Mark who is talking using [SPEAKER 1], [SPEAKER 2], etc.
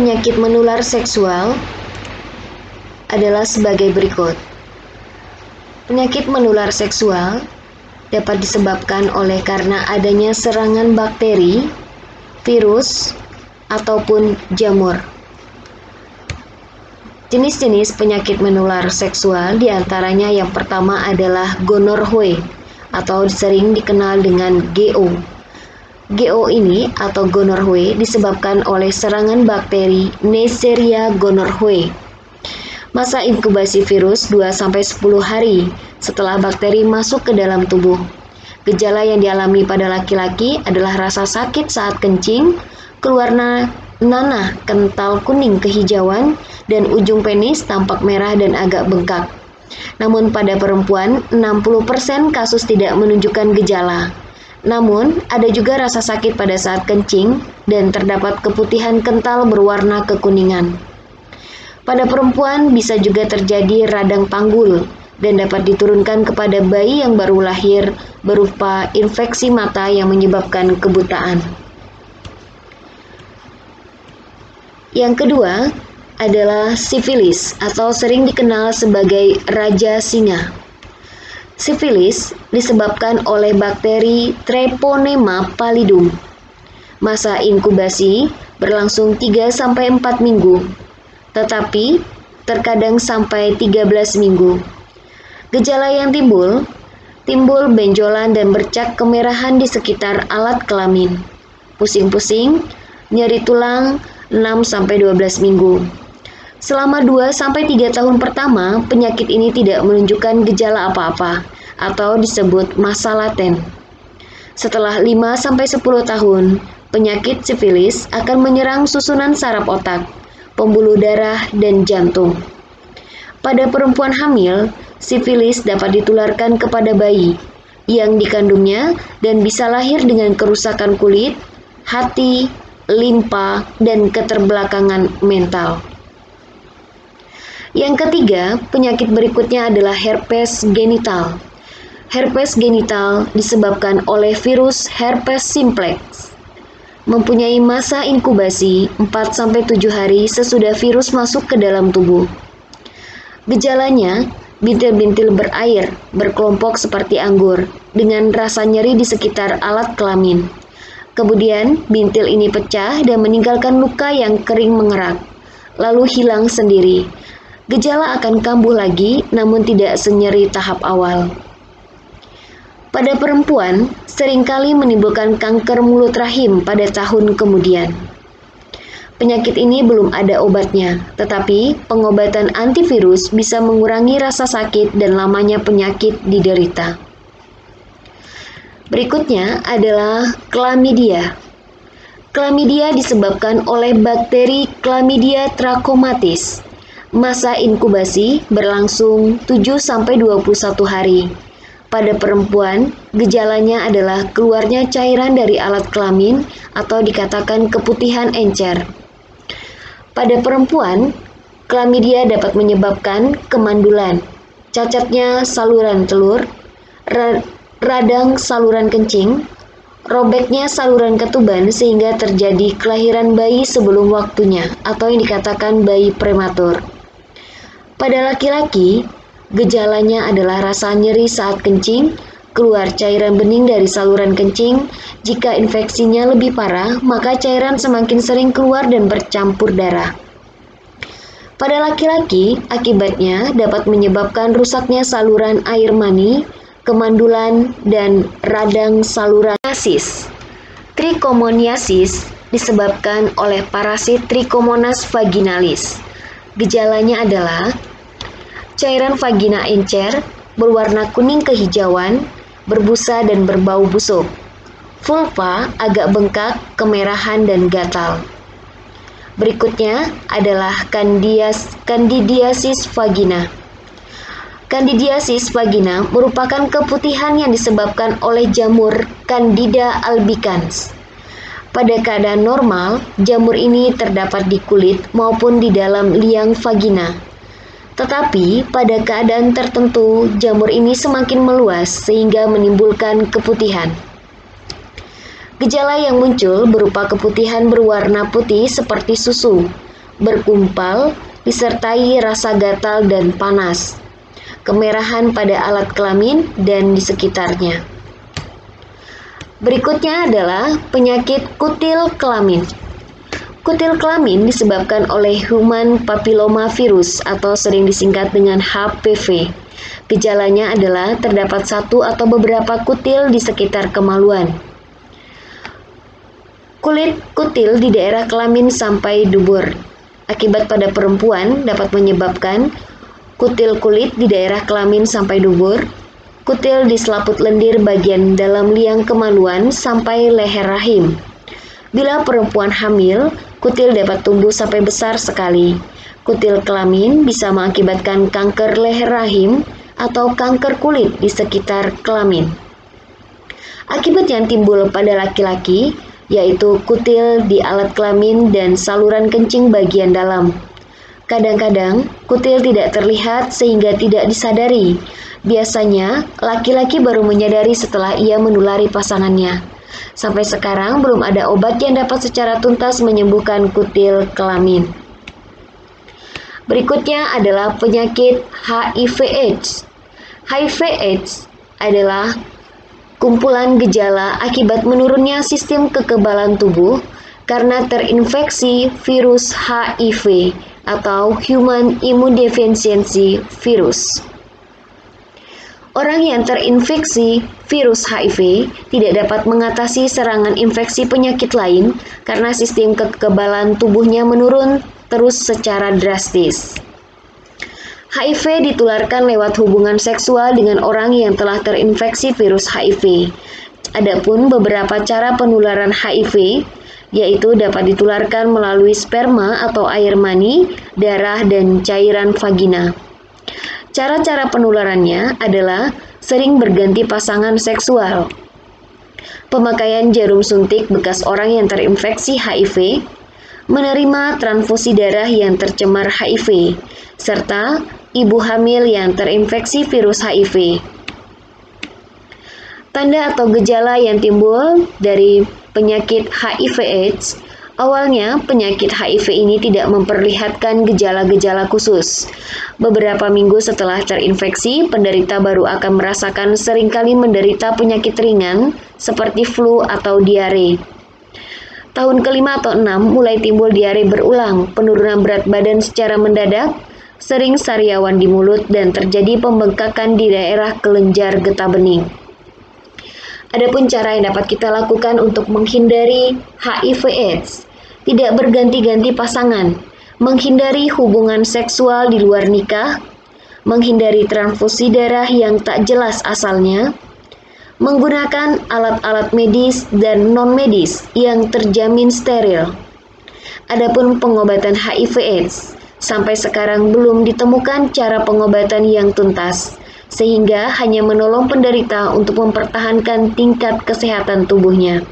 [SPEAKER 1] penyakit menular seksual adalah sebagai berikut. Penyakit menular seksual dapat disebabkan oleh karena adanya serangan bakteri, virus, ataupun jamur. Jenis-jenis penyakit menular seksual diantaranya yang pertama adalah gonorrhea atau sering dikenal dengan GO. GO ini atau gonorrhea disebabkan oleh serangan bakteri Neisseria gonorrhoeae. Masa inkubasi virus 2-10 hari setelah bakteri masuk ke dalam tubuh. Gejala yang dialami pada laki-laki adalah rasa sakit saat kencing, keluar nanah kental kuning kehijauan, dan ujung penis tampak merah dan agak bengkak. Namun pada perempuan, 60% kasus tidak menunjukkan gejala. Namun, ada juga rasa sakit pada saat kencing dan terdapat keputihan kental berwarna kekuningan. Pada perempuan bisa juga terjadi radang panggul dan dapat diturunkan kepada bayi yang baru lahir berupa infeksi mata yang menyebabkan kebutaan. Yang kedua adalah sifilis atau sering dikenal sebagai raja singa. Sifilis disebabkan oleh bakteri Treponema pallidum. Masa inkubasi berlangsung 3-4 minggu, tetapi terkadang sampai 13 minggu. Gejala yang timbul benjolan dan bercak kemerahan di sekitar alat kelamin, pusing-pusing, nyeri tulang 6-12 minggu. Selama 2-3 tahun pertama, penyakit ini tidak menunjukkan gejala apa-apa atau disebut masa laten. Setelah 5-10 tahun, penyakit sifilis akan menyerang susunan saraf otak, pembuluh darah, dan jantung. Pada perempuan hamil, sifilis dapat ditularkan kepada bayi yang dikandungnya dan bisa lahir dengan kerusakan kulit, hati, limpa, dan keterbelakangan mental. Yang ketiga, penyakit berikutnya adalah herpes genital. Herpes genital disebabkan oleh virus herpes simplex. Mempunyai masa inkubasi 4-7 hari sesudah virus masuk ke dalam tubuh. Gejalanya, bintil-bintil berair, berkelompok seperti anggur, dengan rasa nyeri di sekitar alat kelamin. Kemudian, bintil ini pecah dan meninggalkan luka yang kering mengerak, lalu hilang sendiri. Gejala akan kambuh lagi, namun tidak senyeri tahap awal. Pada perempuan, seringkali menimbulkan kanker mulut rahim pada tahun kemudian. Penyakit ini belum ada obatnya, tetapi pengobatan antivirus bisa mengurangi rasa sakit dan lamanya penyakit diderita. Berikutnya adalah chlamydia. Chlamydia disebabkan oleh bakteri Chlamydia trachomatis. Masa inkubasi berlangsung 7-21 hari. Pada perempuan, gejalanya adalah keluarnya cairan dari alat kelamin atau dikatakan keputihan encer. Pada perempuan, chlamydia dapat menyebabkan kemandulan, cacatnya saluran telur, radang saluran kencing, robeknya saluran ketuban sehingga terjadi kelahiran bayi sebelum waktunya atau yang dikatakan bayi prematur. Pada laki-laki, gejalanya adalah rasa nyeri saat kencing, keluar cairan bening dari saluran kencing. Jika infeksinya lebih parah, maka cairan semakin sering keluar dan bercampur darah. Pada laki-laki, akibatnya dapat menyebabkan rusaknya saluran air mani, kemandulan, dan radang saluran. Trichomoniasis disebabkan oleh parasit Trichomonas vaginalis. Gejalanya adalah cairan vagina encer, berwarna kuning kehijauan, berbusa dan berbau busuk. Vulva agak bengkak, kemerahan, dan gatal. Berikutnya adalah candidiasis vagina. Candidiasis vagina merupakan keputihan yang disebabkan oleh jamur Candida albicans. Pada keadaan normal, jamur ini terdapat di kulit maupun di dalam liang vagina. Tetapi pada keadaan tertentu, jamur ini semakin meluas sehingga menimbulkan keputihan. Gejala yang muncul berupa keputihan berwarna putih seperti susu, berkumpal, disertai rasa gatal dan panas, kemerahan pada alat kelamin dan di sekitarnya. Berikutnya adalah penyakit kutil kelamin. Kutil kelamin disebabkan oleh human papillomavirus atau sering disingkat dengan HPV. Gejalanya adalah terdapat satu atau beberapa kutil di sekitar kemaluan. Kulit kutil di daerah kelamin sampai dubur. Akibat pada perempuan dapat menyebabkan kutil kulit di daerah kelamin sampai dubur, kutil di selaput lendir bagian dalam liang kemaluan sampai leher rahim. Bila perempuan hamil, kutil dapat tumbuh sampai besar sekali. Kutil kelamin bisa mengakibatkan kanker leher rahim atau kanker kulit di sekitar kelamin. Akibat yang timbul pada laki-laki yaitu kutil di alat kelamin dan saluran kencing bagian dalam. Kadang-kadang kutil tidak terlihat sehingga tidak disadari. Biasanya laki-laki baru menyadari setelah ia menulari pasangannya. Sampai sekarang belum ada obat yang dapat secara tuntas menyembuhkan kutil kelamin. Berikutnya adalah penyakit HIV/AIDS. HIV/AIDS adalah kumpulan gejala akibat menurunnya sistem kekebalan tubuh karena terinfeksi virus HIV atau Human Immunodeficiency Virus. Orang yang terinfeksi virus HIV tidak dapat mengatasi serangan infeksi penyakit lain karena sistem kekebalan tubuhnya menurun terus secara drastis. HIV ditularkan lewat hubungan seksual dengan orang yang telah terinfeksi virus HIV. Adapun beberapa cara penularan HIV, yaitu dapat ditularkan melalui sperma atau air mani, darah, dan cairan vagina. Cara-cara penularannya adalah sering berganti pasangan seksual, pemakaian jarum suntik bekas orang yang terinfeksi HIV, menerima transfusi darah yang tercemar HIV, serta ibu hamil yang terinfeksi virus HIV. Tanda atau gejala yang timbul dari penyakit HIV/AIDS. Awalnya, penyakit HIV ini tidak memperlihatkan gejala-gejala khusus. Beberapa minggu setelah terinfeksi, penderita baru akan merasakan seringkali menderita penyakit ringan seperti flu atau diare. Tahun ke-5 atau 6 mulai timbul diare berulang, penurunan berat badan secara mendadak, sering sariawan di mulut, dan terjadi pembengkakan di daerah kelenjar getah bening. Adapun cara yang dapat kita lakukan untuk menghindari HIV/AIDS, tidak berganti-ganti pasangan, menghindari hubungan seksual di luar nikah, menghindari transfusi darah yang tak jelas asalnya, menggunakan alat-alat medis dan non-medis yang terjamin steril. Adapun pengobatan HIV/AIDS, sampai sekarang belum ditemukan cara pengobatan yang tuntas, sehingga hanya menolong penderita untuk mempertahankan tingkat kesehatan tubuhnya.